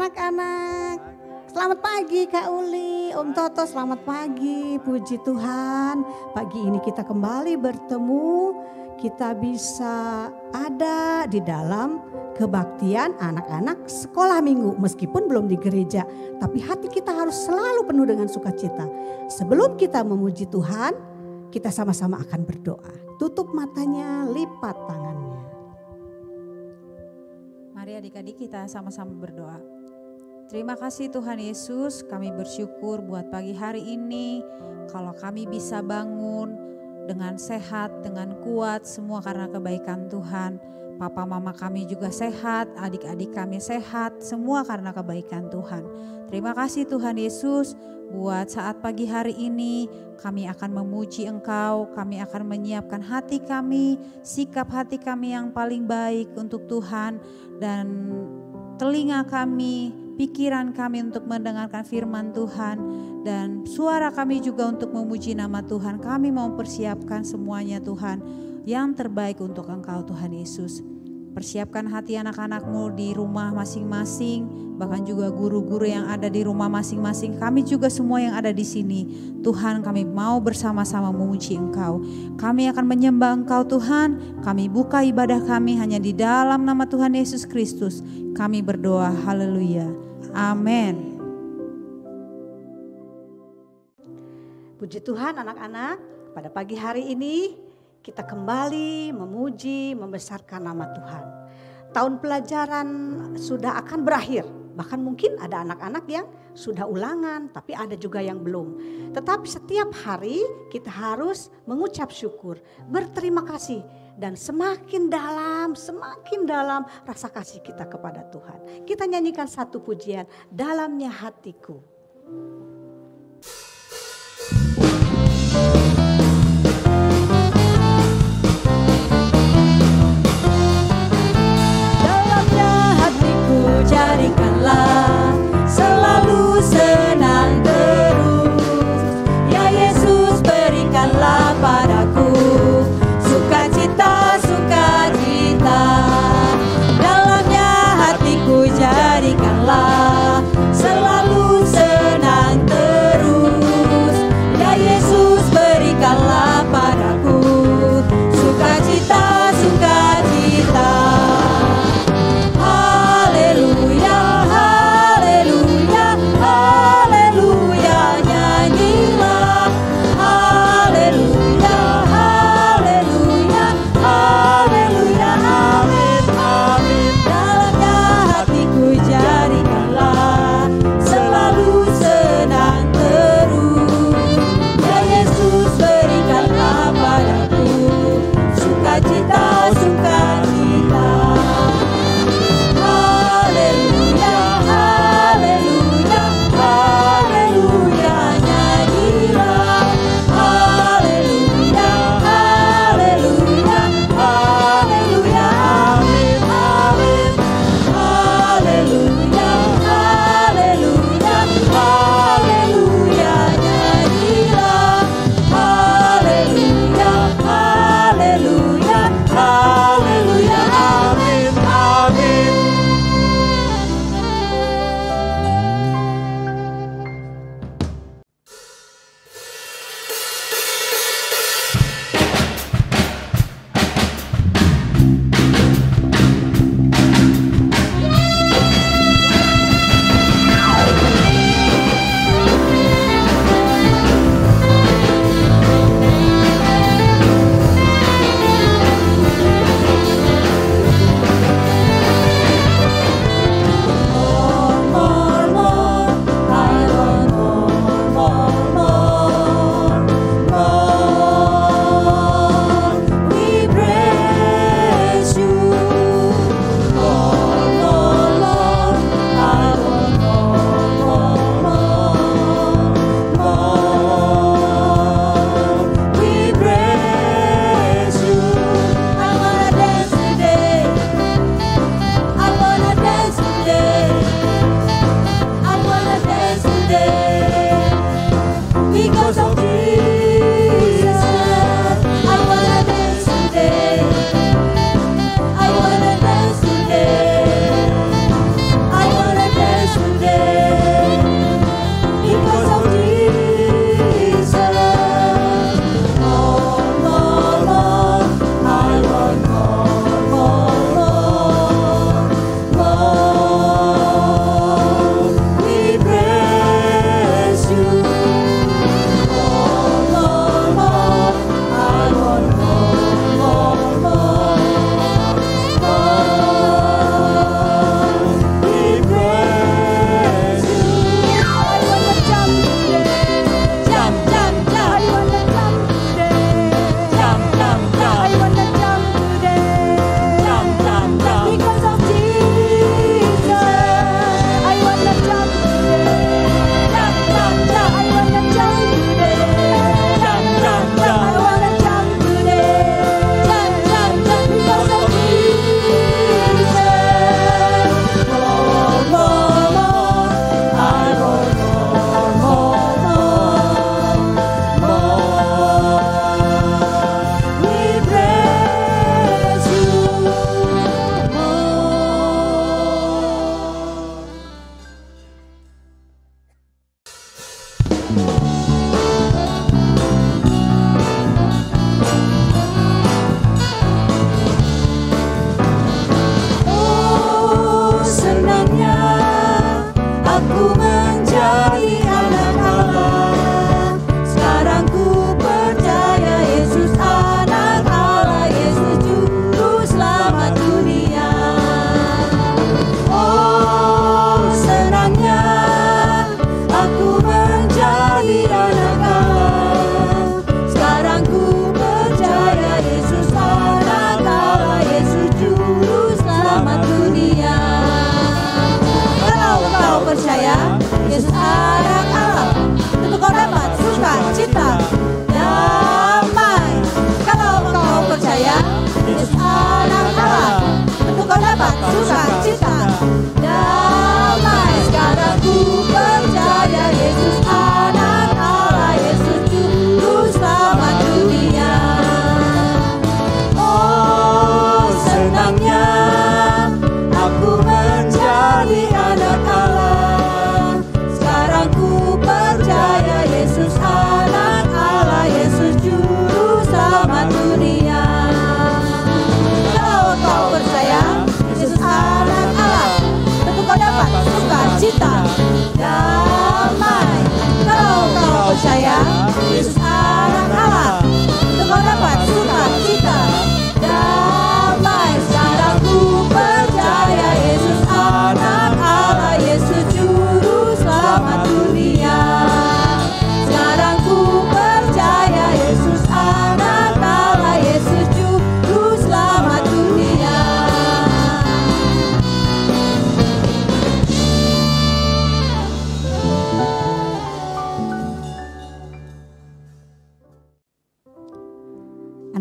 anak-anak. Selamat pagi Kak Uli, Om Toto, selamat pagi. Puji Tuhan, pagi ini kita kembali bertemu. Kita bisa ada di dalam kebaktian anak-anak sekolah minggu. Meskipun belum di gereja, tapi hati kita harus selalu penuh dengan sukacita. Sebelum kita memuji Tuhan, kita sama-sama akan berdoa. Tutup matanya, lipat tangannya. Mari adik-adik kita sama-sama berdoa. Terima kasih Tuhan Yesus, kami bersyukur buat pagi hari ini. Kalau kami bisa bangun dengan sehat, dengan kuat, semua karena kebaikan Tuhan. Papa mama kami juga sehat, adik-adik kami sehat, semua karena kebaikan Tuhan. Terima kasih Tuhan Yesus, buat saat pagi hari ini kami akan memuji Engkau, kami akan menyiapkan hati kami, sikap hati kami yang paling baik untuk Tuhan, dan telinga kami, pikiran kami untuk mendengarkan firman Tuhan, dan suara kami juga untuk memuji nama Tuhan. Kami mau persiapkan semuanya Tuhan, yang terbaik untuk Engkau Tuhan Yesus. Persiapkan hati anak-anak-Mu di rumah masing-masing, bahkan juga guru-guru yang ada di rumah masing-masing. Kami juga semua yang ada di sini. Tuhan, kami mau bersama-sama memuji Engkau. Kami akan menyembah Engkau Tuhan. Kami buka ibadah kami hanya di dalam nama Tuhan Yesus Kristus. Kami berdoa, haleluya. Amin. Puji Tuhan anak-anak, pada pagi hari ini kita kembali memuji, membesarkan nama Tuhan. Tahun pelajaran sudah akan berakhir. Bahkan mungkin ada anak-anak yang sudah ulangan, tapi ada juga yang belum. Tetapi setiap hari kita harus mengucap syukur, berterima kasih. Dan semakin dalam rasa kasih kita kepada Tuhan. Kita nyanyikan satu pujian, dalamnya hatiku. Jadikanlah selalu senang terus, ya Yesus berikanlah padaku sukacita, sukacita. Dalamnya hatiku jadikanlah selalu senang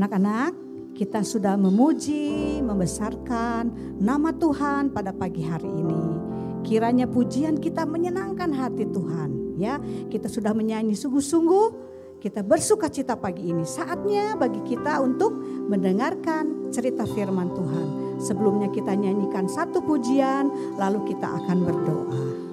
Anak-anak, kita sudah memuji, membesarkan nama Tuhan pada pagi hari ini. Kiranya pujian kita menyenangkan hati Tuhan. Ya, kita sudah menyanyi sungguh-sungguh, kita bersuka cita pagi ini. Saatnya bagi kita untuk mendengarkan cerita firman Tuhan. Sebelumnya kita nyanyikan satu pujian, lalu kita akan berdoa.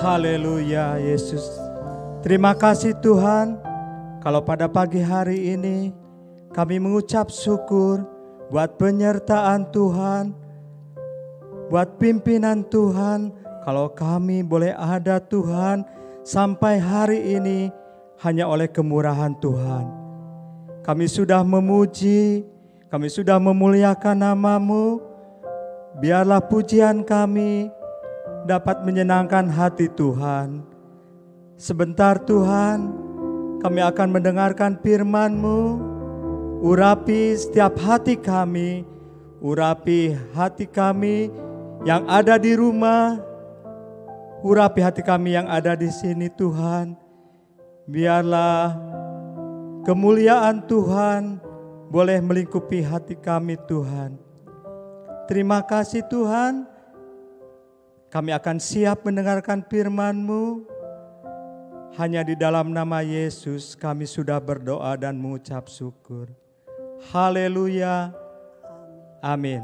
Haleluya Yesus. Terima kasih Tuhan, kalau pada pagi hari ini kami mengucap syukur buat penyertaan Tuhan, buat pimpinan Tuhan. Kalau kami boleh ada Tuhan sampai hari ini hanya oleh kemurahan Tuhan. Kami sudah memuji, kami sudah memuliakan nama-Mu. Biarlah pujian kami dapat menyenangkan hati Tuhan. Sebentar Tuhan, kami akan mendengarkan firman-Mu. Urapi setiap hati kami, urapi hati kami yang ada di rumah, urapi hati kami yang ada di sini Tuhan. Biarlah kemuliaan Tuhan boleh melingkupi hati kami Tuhan. Terima kasih Tuhan. Kami akan siap mendengarkan firman-Mu. Hanya di dalam nama Yesus kami sudah berdoa dan mengucap syukur. Haleluya. Amin.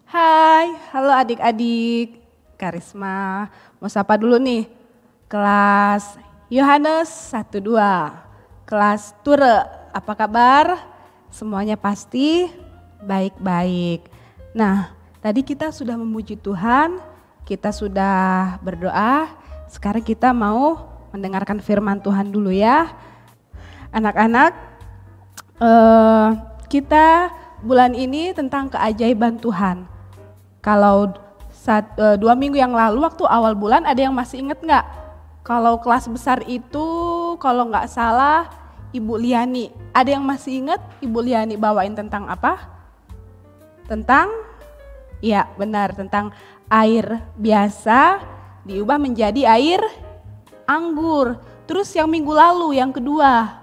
Hai, halo adik-adik Karisma. Mau sapa dulu nih, kelas Yohanes 1-2, kelas Ture, apa kabar? Semuanya pasti baik-baik. Nah, tadi kita sudah memuji Tuhan, kita sudah berdoa, sekarang kita mau mendengarkan firman Tuhan dulu ya. Anak-anak, kita bulan ini tentang keajaiban Tuhan. Kalau 2 minggu yang lalu waktu awal bulan ada yang masih ingat nggak? Kalau kelas besar itu kalau nggak salah Ibu Liani. Ada yang masih ingat Ibu Liani bawain tentang apa? Tentang, ya benar, tentang air biasa diubah menjadi air anggur. Terus yang minggu lalu yang kedua.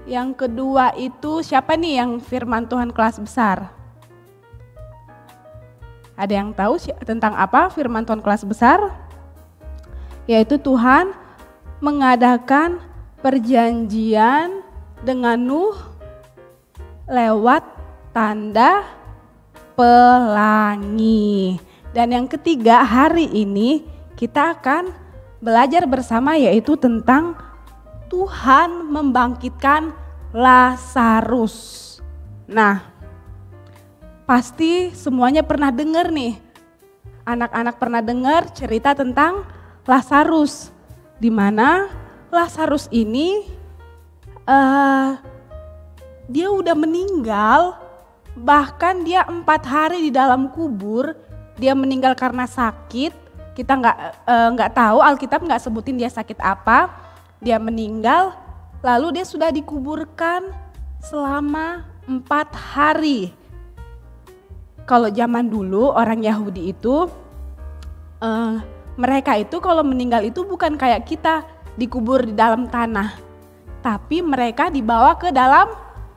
Yang kedua itu siapa nih yang firman Tuhan kelas besar? Ada yang tahu tentang apa firman Tuhan kelas besar? Yaitu Tuhan mengadakan perjanjian dengan Nuh lewat tanda pelangi. Dan yang ketiga, hari ini kita akan belajar bersama yaitu tentang Tuhan membangkitkan Lazarus. Nah, pasti semuanya pernah dengar nih, anak-anak pernah dengar cerita tentang Lazarus, di mana Lazarus ini dia udah meninggal, bahkan dia 4 hari di dalam kubur, dia meninggal karena sakit. Kita nggak tahu, Alkitab nggak sebutin dia sakit apa, dia meninggal, lalu dia sudah dikuburkan selama 4 hari. Kalau zaman dulu orang Yahudi itu, mereka itu kalau meninggal itu bukan kayak kita dikubur di dalam tanah, tapi mereka dibawa ke dalam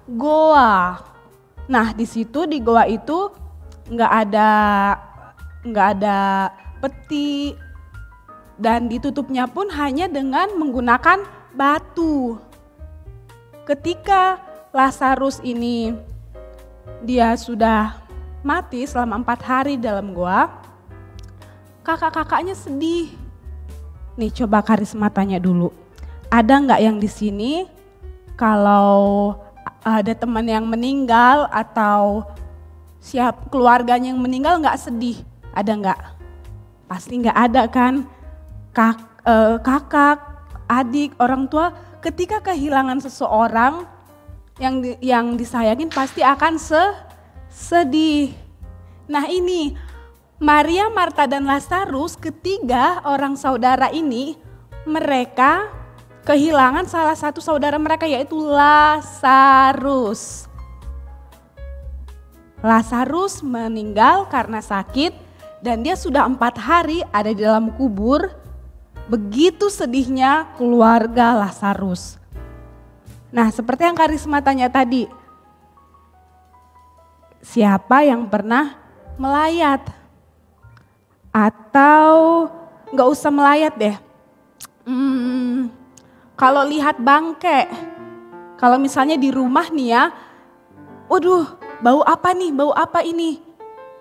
goa. Nah di situ di goa itu nggak ada peti dan ditutupnya pun hanya dengan menggunakan batu. Ketika Lazarus ini dia sudah mati selama 4 hari dalam goa, kakak-kakaknya sedih. Nih coba Karisma tanya dulu, ada nggak yang di sini kalau ada teman yang meninggal atau keluarganya yang meninggal nggak sedih? Ada nggak? Pasti nggak ada kan? Kakak, adik, orang tua ketika kehilangan seseorang yang disayangin pasti akan sedih. Nah ini Maria, Marta dan Lazarus, ketiga orang saudara ini, mereka kehilangan salah satu saudara mereka yaitu Lazarus. Lazarus meninggal karena sakit dan dia sudah 4 hari ada di dalam kubur. Begitu sedihnya keluarga Lazarus. Nah seperti yang Karisma tanya tadi, siapa yang pernah melayat? Atau gak usah melayat deh. Kalau lihat bangke, kalau misalnya di rumah nih ya, waduh bau apa nih, bau apa ini.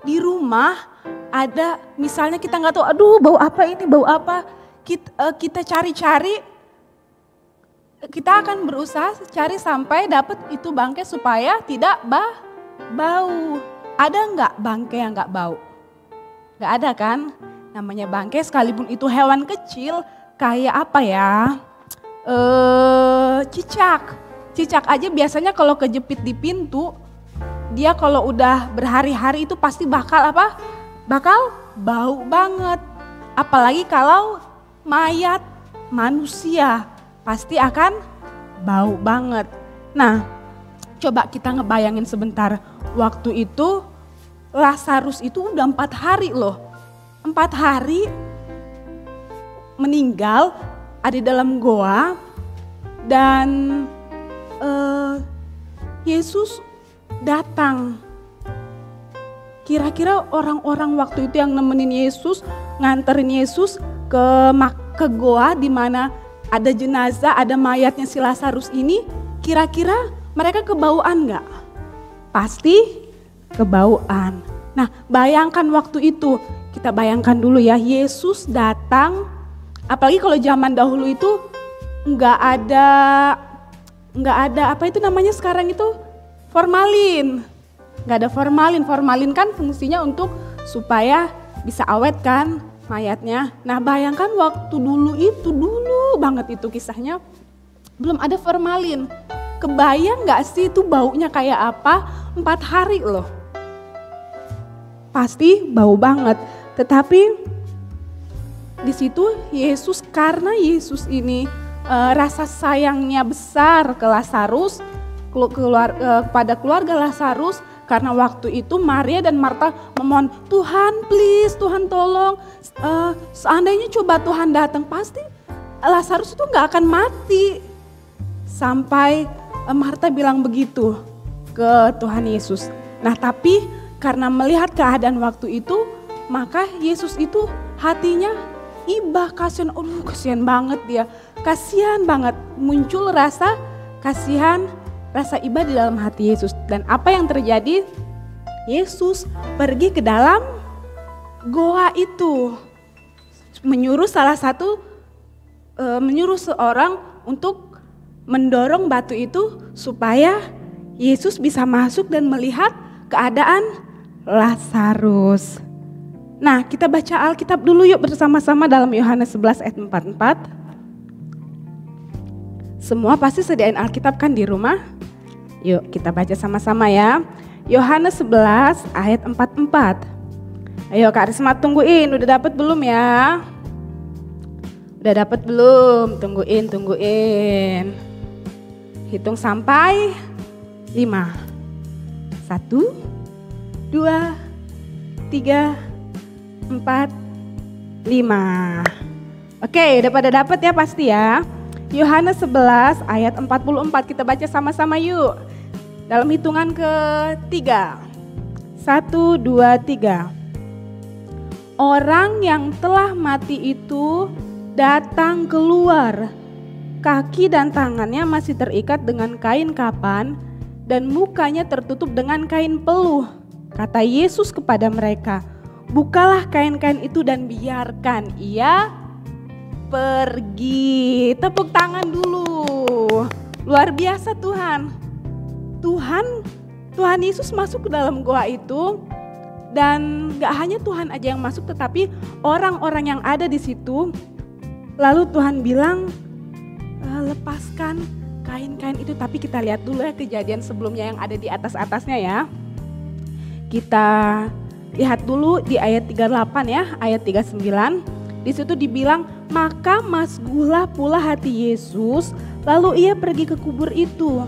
Di rumah ada misalnya kita gak tahu, aduh bau apa ini, bau apa. Kita cari-cari, kita akan berusaha cari sampai dapat itu bangke supaya tidak bau. Ada nggak bangke yang nggak bau? Nggak ada kan? Namanya bangke sekalipun itu hewan kecil kayak apa ya? Cicak. Cicak aja biasanya kalau kejepit di pintu, dia kalau udah berhari-hari itu pasti bakal apa? Bakal bau banget. Apalagi kalau mayat manusia pasti akan bau banget. Nah, coba kita ngebayangin sebentar. Waktu itu Lazarus itu udah 4 hari loh. 4 hari meninggal ada di dalam goa dan Yesus datang. Kira-kira orang-orang waktu itu yang nemenin Yesus, nganterin Yesus ke goa di mana ada jenazah, ada mayatnya si Lazarus ini, kira-kira mereka kebauan nggak? Pasti kebauan. Nah, bayangkan waktu itu, kita bayangkan dulu ya, Yesus datang, apalagi kalau zaman dahulu itu nggak ada apa itu namanya sekarang itu formalin. Nggak ada formalin. Formalin kan fungsinya untuk supaya bisa awet kan mayatnya. Nah, bayangkan waktu dulu banget itu kisahnya belum ada formalin. Kebayang nggak sih itu baunya kayak apa? 4 hari loh. Pasti bau banget. Tetapi di situ Yesus, karena Yesus ini rasa sayangnya besar ke Lazarus, kepada keluarga Lazarus, karena waktu itu Maria dan Marta memohon, Tuhan please, Tuhan tolong, seandainya coba Tuhan datang pasti Lazarus itu gak akan mati. Sampai Marta bilang begitu ke Tuhan Yesus. Nah, tapi karena melihat keadaan waktu itu, maka Yesus itu hatinya ibah, kasihan, kasihan banget dia. Kasihan banget, muncul rasa kasihan, rasa iba di dalam hati Yesus. Dan apa yang terjadi? Yesus pergi ke dalam goa itu, menyuruh seorang untuk mendorong batu itu supaya Yesus bisa masuk dan melihat keadaan Lazarus. Nah, kita baca Alkitab dulu yuk bersama-sama dalam Yohanes 11 ayat 44. Semua pasti sediain Alkitab kan di rumah? Yuk kita baca sama-sama ya. Yohanes 11 ayat 44. Ayo Kak Risma tungguin, udah dapat belum ya? Udah dapat belum? Tungguin. Hitung sampai 5. 1, 2, 3, 4, 5. Oke, udah pada dapat ya pasti ya. Yohanes 11 ayat 44, kita baca sama-sama yuk. Dalam hitungan ke-3. 1, 2, 3. Orang yang telah mati itu datang keluar. Kaki dan tangannya masih terikat dengan kain kapan dan mukanya tertutup dengan kain peluh. Kata Yesus kepada mereka, bukalah kain-kain itu dan biarkan ia pergi. Tepuk tangan dulu. Luar biasa Tuhan. Tuhan Yesus masuk ke dalam goa itu, dan gak hanya Tuhan aja yang masuk, tetapi orang-orang yang ada di situ. Lalu Tuhan bilang, lepaskan kain-kain itu. Tapi kita lihat dulu ya kejadian sebelumnya yang ada di atas-atasnya ya. Kita lihat dulu di ayat 38 ya, ayat 39. Di situ dibilang, maka masguhlah pula hati Yesus, lalu ia pergi ke kubur itu.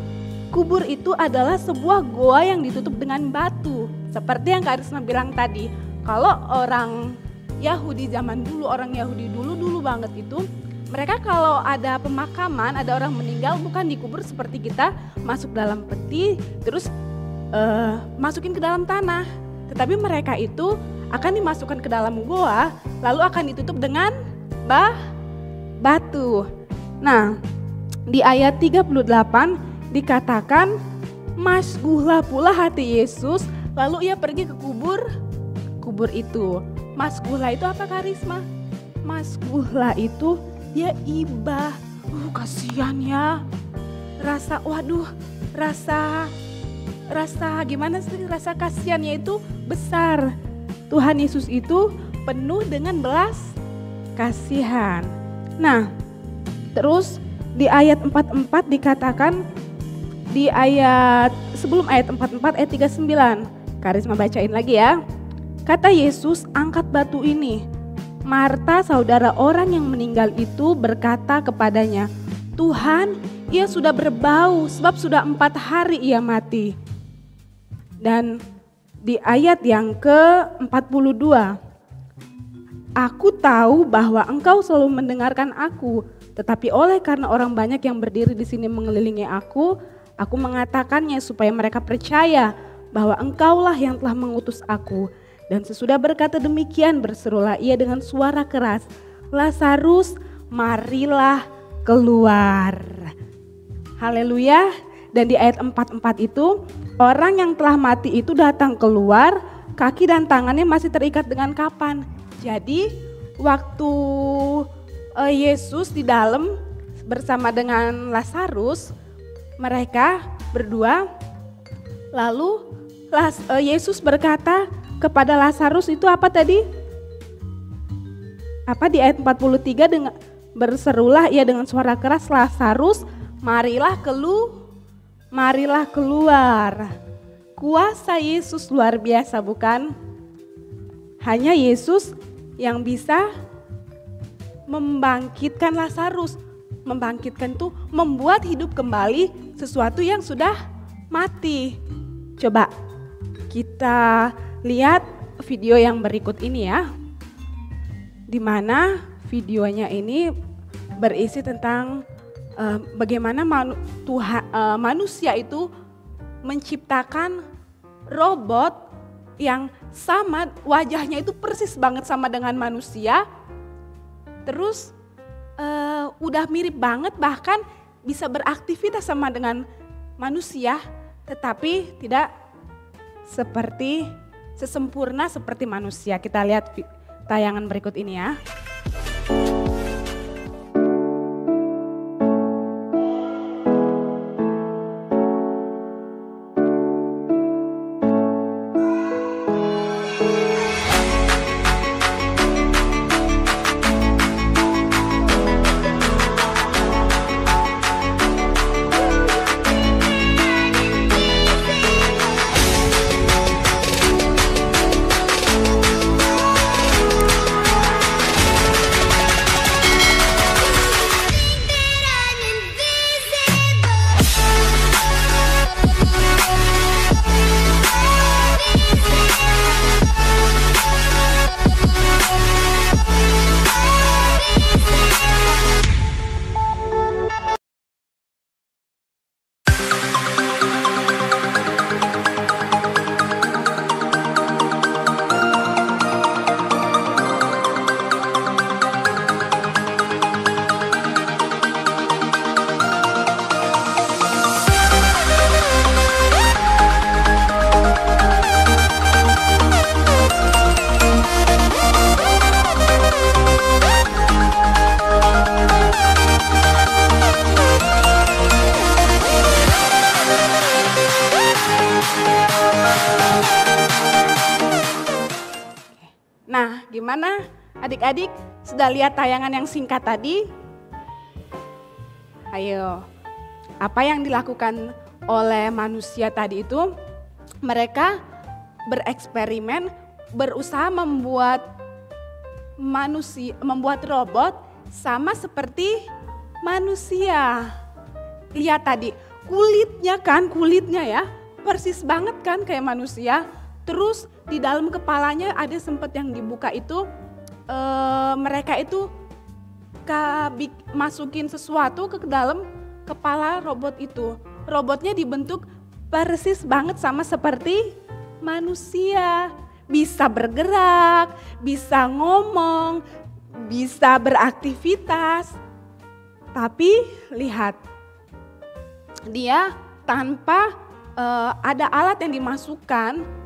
Kubur itu adalah sebuah goa yang ditutup dengan batu. Seperti yang Kak Risma bilang tadi, kalau orang Yahudi zaman dulu, orang Yahudi dulu banget itu, mereka kalau ada pemakaman, ada orang meninggal bukan dikubur seperti kita, masuk dalam peti, terus masukin ke dalam tanah. Tetapi mereka itu akan dimasukkan ke dalam goa, lalu akan ditutup dengan batu. Nah, di ayat 38 dikatakan, masguhlah pula hati Yesus, lalu ia pergi ke kubur itu. Masguhlah itu apa Kak Risma? Masguhlah itu dia ibah. Kasihan ya. Rasa gimana sih, rasa kasihannya itu besar. Tuhan Yesus itu penuh dengan belas kasihan. Nah, terus di ayat 44 dikatakan, di ayat sebelum ayat 44 ayat 39. Kak Risma bacain lagi ya. Kata Yesus, angkat batu ini. Marta, saudara orang yang meninggal itu, berkata kepadanya, Tuhan, ia sudah berbau sebab sudah 4 hari ia mati. Dan di ayat yang ke-42, aku tahu bahwa engkau selalu mendengarkan aku, tetapi oleh karena orang banyak yang berdiri di sini mengelilingi aku mengatakannya supaya mereka percaya bahwa engkaulah yang telah mengutus aku. Dan sesudah berkata demikian, berserulah ia dengan suara keras, Lazarus, marilah keluar. Haleluya. Dan di ayat 44 itu, orang yang telah mati itu datang keluar, kaki dan tangannya masih terikat dengan kapan. Jadi waktu Yesus di dalam bersama dengan Lazarus, mereka berdua, lalu Yesus berkata kepada Lazarus itu apa tadi? Apa di ayat 43, dengan berserulah ia dengan suara keras, Lazarus, marilah keluar. Kuasa Yesus luar biasa, bukan? Hanya Yesus yang bisa membangkitkan Lazarus. Membangkitkan itu membuat hidup kembali sesuatu yang sudah mati. Coba kita lihat video yang berikut ini ya. Di mana videonya ini berisi tentang bagaimana manusia itu menciptakan robot yang sama, wajahnya itu persis banget sama dengan manusia. Terus udah mirip banget, bahkan bisa beraktivitas sama dengan manusia, tetapi tidak sesempurna seperti manusia. Kita lihat tayangan berikut ini ya. Gimana adik-adik, sudah lihat tayangan yang singkat tadi? Ayo, apa yang dilakukan oleh manusia tadi itu? Mereka bereksperimen, berusaha membuat robot sama seperti manusia. Lihat tadi, kulitnya ya, persis banget kan kayak manusia. Terus di dalam kepalanya ada sempat yang dibuka itu, mereka itu masukin sesuatu ke dalam kepala robot itu. Robotnya dibentuk persis banget sama seperti manusia. Bisa bergerak, bisa ngomong, bisa beraktivitas. Tapi lihat, dia tanpa ada alat yang dimasukkan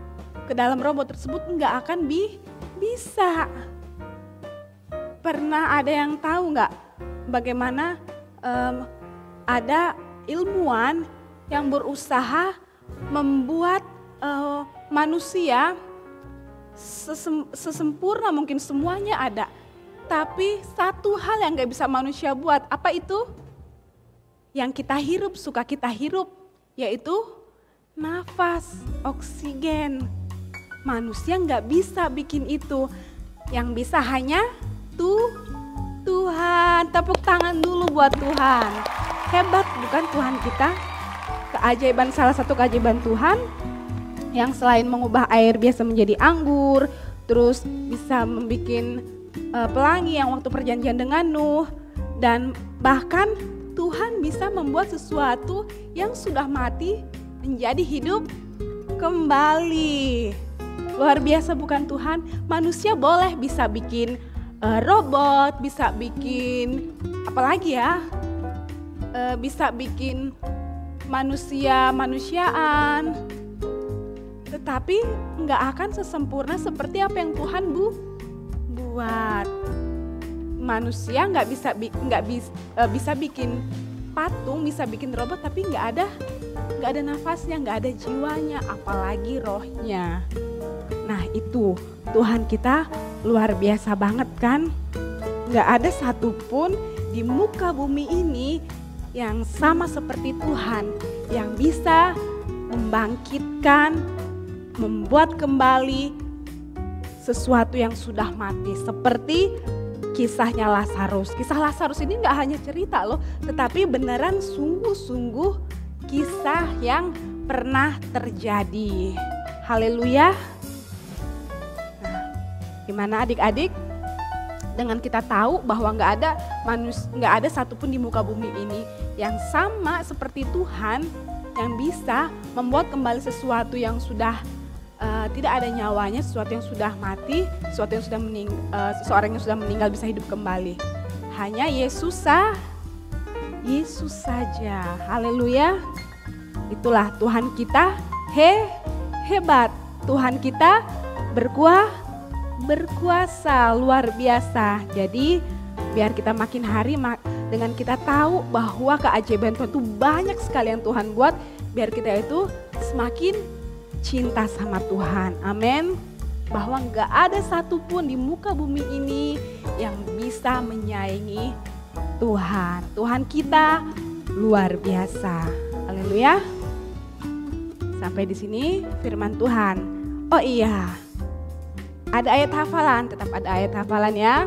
ke dalam robot tersebut nggak akan bisa. Pernah ada yang tahu nggak bagaimana ada ilmuwan yang berusaha membuat manusia sesempurna mungkin, semuanya ada. Tapi satu hal yang nggak bisa manusia buat, apa itu? Yang kita hirup, suka kita hirup, yaitu nafas, oksigen. Manusia nggak bisa bikin itu. Yang bisa hanya Tuhan. Tepuk tangan dulu buat Tuhan. Hebat bukan Tuhan kita? Salah satu keajaiban Tuhan yang selain mengubah air biasa menjadi anggur, terus bisa membuat pelangi yang waktu perjanjian dengan Nuh, dan bahkan Tuhan bisa membuat sesuatu yang sudah mati menjadi hidup kembali. Luar biasa bukan Tuhan? Manusia boleh bisa bikin robot, bisa bikin apalagi ya? Bisa bikin manusiaan. Tetapi nggak akan sesempurna seperti apa yang Tuhan buat. Manusia nggak bisa bikin patung, bisa bikin robot, tapi nggak ada nafasnya, nggak ada jiwanya, apalagi rohnya. Nah itu Tuhan kita luar biasa banget kan? Nggak ada satupun di muka bumi ini yang sama seperti Tuhan, yang bisa membangkitkan, membuat kembali sesuatu yang sudah mati, seperti kisahnya Lazarus. Kisah Lazarus ini nggak hanya cerita loh, tetapi beneran sungguh-sungguh kisah yang pernah terjadi. Haleluya. Nah, gimana adik-adik? Dengan kita tahu bahwa nggak ada satupun di muka bumi ini yang sama seperti Tuhan, yang bisa membuat kembali sesuatu yang sudah tidak ada nyawanya, sesuatu yang sudah mati, sesuatu yang sudah seseorang yang sudah meninggal bisa hidup kembali. Hanya Yesus saja. Haleluya. Itulah Tuhan kita hebat. Tuhan kita berkuasa luar biasa. Jadi biar kita makin hari dengan kita tahu bahwa keajaiban Tuhan itu banyak sekali yang Tuhan buat, biar kita itu semakin cinta sama Tuhan. Amin. Bahwa gak ada satupun di muka bumi ini yang bisa menyaingi Tuhan. Tuhan kita luar biasa. Haleluya. Sampai di sini firman Tuhan. Oh iya, ada ayat hafalan, tetap ada ayat hafalan ya.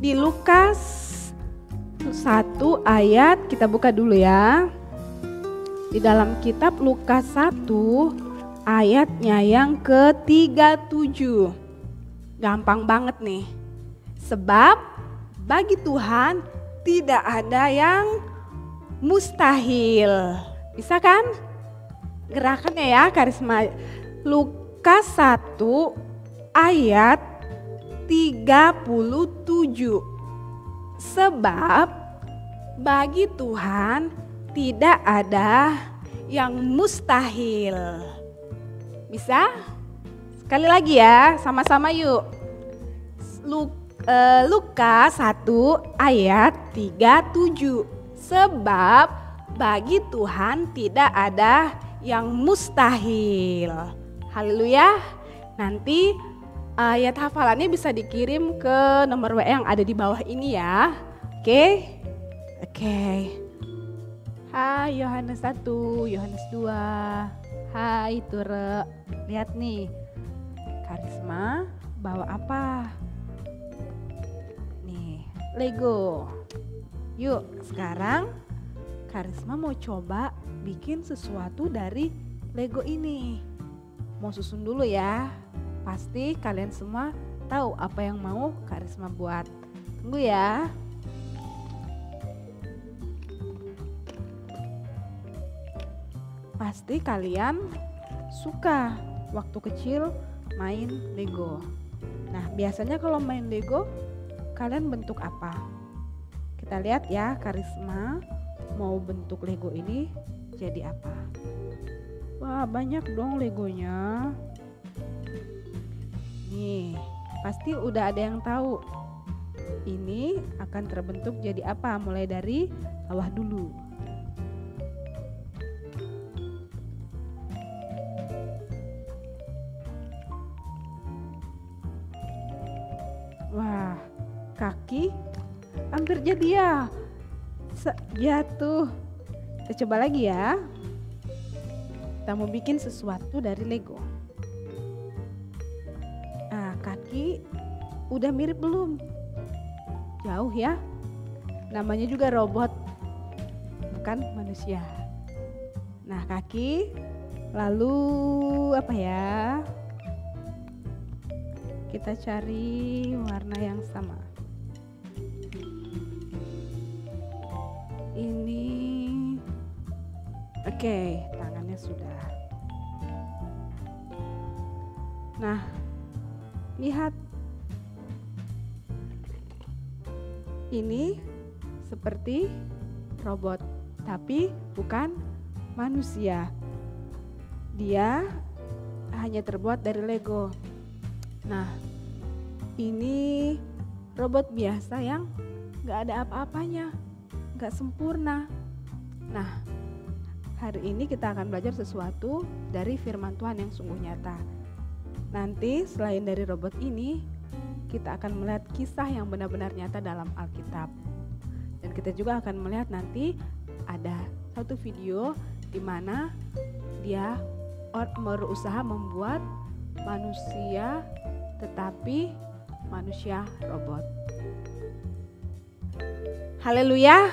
Di Lukas 1 ayat, kita buka dulu ya. Di dalam kitab Lukas 1 ayatnya yang ke-37. Gampang banget nih. Sebab bagi Tuhan tidak ada yang mustahil. Bisa kan? Gerakannya ya, karisma. Lukas 1 ayat 37. Sebab bagi Tuhan tidak ada yang mustahil. Bisa? Sekali lagi ya, sama-sama yuk. Lukas 1 ayat 37. Sebab bagi Tuhan tidak ada yang mustahil. Haleluya. Nanti ayat hafalannya bisa dikirim ke nomor WA yang ada di bawah ini ya. Oke? Hai Yohanes 1, Yohanes 2. Hai Ture. Lihat nih. Karisma bawa apa? Nih, Lego. Yuk, sekarang Karisma mau coba bikin sesuatu dari Lego ini. Mau susun dulu ya. Pasti kalian semua tahu apa yang mau Karisma buat. Tunggu ya. Pasti kalian suka waktu kecil main Lego. Nah, biasanya kalau main Lego kalian bentuk apa? Kita lihat ya, Karisma mau bentuk Lego ini jadi apa? Wah, banyak dong Legonya. Nih, pasti udah ada yang tahu. Ini akan terbentuk jadi apa? Mulai dari bawah dulu. Wah, kaki hampir jadi ya. Jatuh. Kita coba lagi ya. Kita mau bikin sesuatu dari Lego. Nah, kaki udah mirip belum? Jauh ya. Namanya juga robot, bukan manusia. Nah, kaki. Lalu apa ya? Kita cari warna yang sama. Ini oke, tangannya sudah. Nah, lihat ini seperti robot, tapi bukan manusia. Dia hanya terbuat dari Lego. Nah, ini robot biasa yang gak ada apa-apanya, gak sempurna. Nah, hari ini kita akan belajar sesuatu dari firman Tuhan yang sungguh nyata. Nanti selain dari robot ini, kita akan melihat kisah yang benar-benar nyata dalam Alkitab. Dan kita juga akan melihat nanti ada satu video di mana dia berusaha membuat manusia tetapi manusia robot. Haleluya.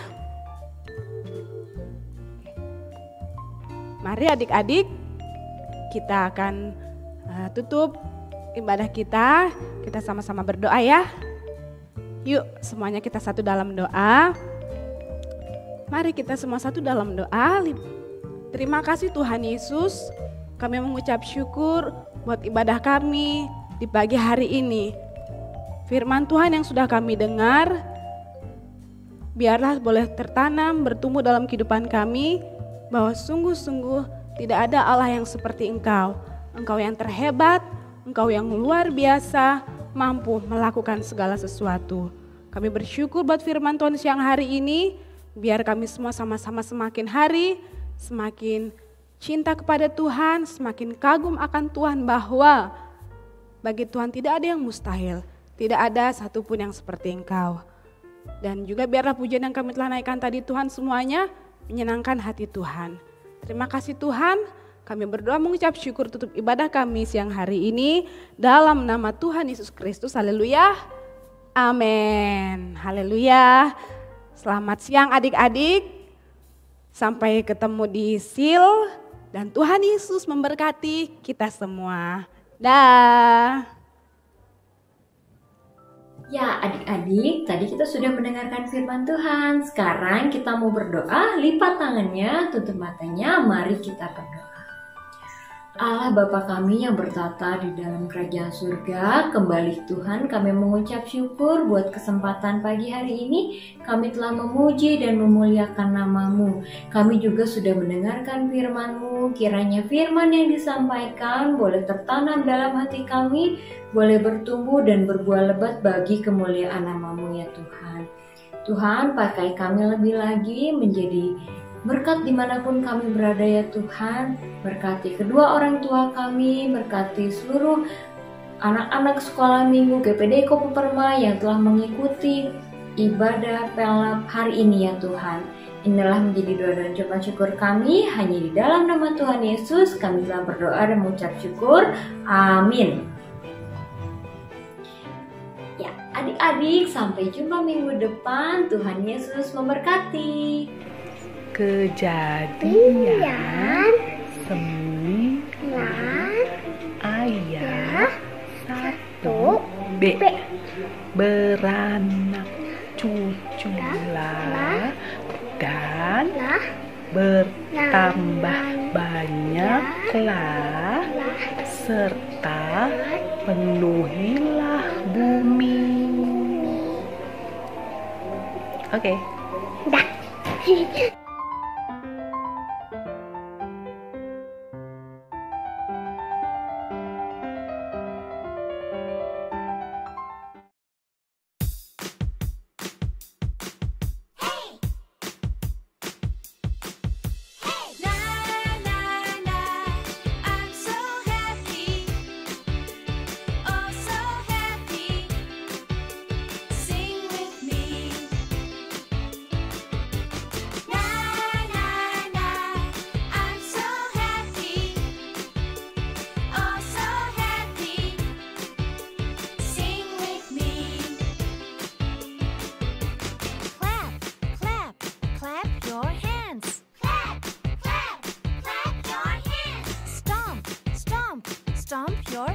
Mari adik-adik, kita akan tutup ibadah kita sama-sama berdoa ya. Yuk semuanya kita satu dalam doa. Mari kita semua satu dalam doa. Terima kasih Tuhan Yesus, kami mengucap syukur buat ibadah kami di pagi hari ini. Firman Tuhan yang sudah kami dengar, biarlah boleh tertanam, bertumbuh dalam kehidupan kami, bahwa sungguh-sungguh tidak ada Allah yang seperti Engkau. Engkau yang terhebat, Engkau yang luar biasa, mampu melakukan segala sesuatu. Kami bersyukur buat firman Tuhan siang hari ini, biar kami semua sama-sama semakin hari, semakin cinta kepada Tuhan, semakin kagum akan Tuhan, bahwa bagi Tuhan tidak ada yang mustahil, tidak ada satupun yang seperti Engkau. Dan juga biarlah pujian yang kami telah naikkan tadi Tuhan semuanya menyenangkan hati Tuhan. Terima kasih Tuhan, kami berdoa mengucap syukur tutup ibadah kami siang hari ini dalam nama Tuhan Yesus Kristus. Haleluya. Amin. Haleluya. Selamat siang adik-adik. Sampai ketemu di SEAL dan Tuhan Yesus memberkati kita semua. Dah. Ya adik-adik, tadi kita sudah mendengarkan firman Tuhan. Sekarang kita mau berdoa, lipat tangannya, tutup matanya, mari kita berdoa. Allah Bapa kami yang bertata di dalam kerajaan surga, kembali Tuhan kami mengucap syukur buat kesempatan pagi hari ini. Kami telah memuji dan memuliakan nama-Mu. Kami juga sudah mendengarkan firman-Mu, kiranya firman yang disampaikan boleh tertanam dalam hati kami, boleh bertumbuh dan berbuah lebat bagi kemuliaan nama-Mu ya Tuhan. Tuhan, pakai kami lebih lagi menjadi berkat dimanapun kami berada ya Tuhan. Berkati kedua orang tua kami, berkati seluruh anak-anak sekolah minggu GPD Kopo Perma yang telah mengikuti ibadah pelap hari ini ya Tuhan. Inilah menjadi doa dan ucapan syukur kami, hanya di dalam nama Tuhan Yesus kami telah berdoa dan mengucap syukur. Amin. Ya adik-adik, sampai jumpa minggu depan. Tuhan Yesus memberkati. Kejadian 9 ayat 1b. Beranak cuculah dan bertambah banyaklah serta penuhilah bumi. Oke. Dah. Stomp your